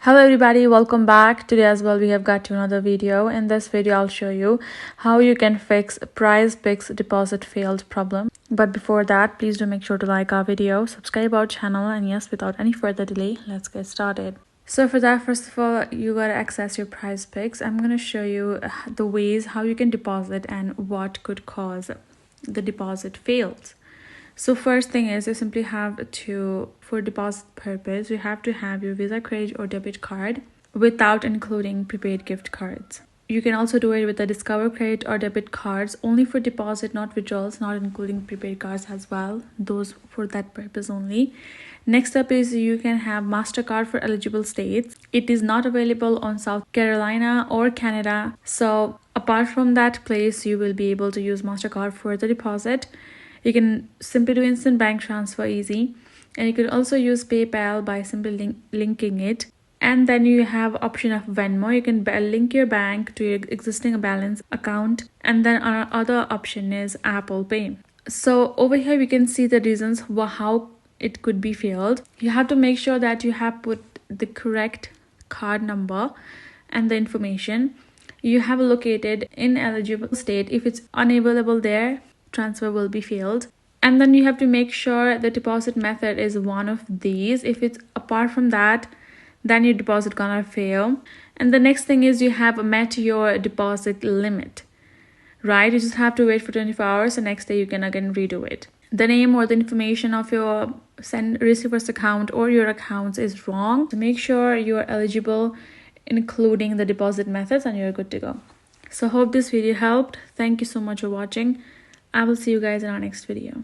Hello everybody, welcome back. Today as well we have got to another video. In this video I'll show you how you can fix Prizepicks deposit failed problem. But before that, please do make sure to like our video, subscribe our channel, and yes, without any further delay, let's get started. So for that, first of all, you gotta access your Prizepicks. I'm gonna show you the ways how you can deposit and what could cause the deposit fails. So first thing is you simply have to, for deposit purpose, you have to have your Visa, credit or debit card without including prepaid gift cards. You can also do it with the Discover credit or debit cards only for deposit, not withdrawals, not including prepaid cards as well. Those for that purpose only. Next up is you can have MasterCard for eligible states. It is not available on South Carolina or Canada. So apart from that place, you will be able to use MasterCard for the deposit. You can simply do instant bank transfer easy, and you can also use PayPal by simply linking it. And then you have option of Venmo. You can link your bank to your existing balance account, and then our other option is Apple Pay. So over here we can see the reasons how it could be failed. You have to make sure that you have put the correct card number and the information. You have located ineligible state. If it's unavailable there, transfer will be failed. And then you have to make sure the deposit method is one of these. If it's apart from that, then your deposit gonna fail. And the next thing is you have met your deposit limit, right? You just have to wait for 24 hours. The next day you can again redo it. The name or the information of your receiver's account or your accounts is wrong. So make sure you are eligible, including the deposit methods, and you're good to go. So hope this video helped. Thank you so much for watching. I will see you guys in our next video.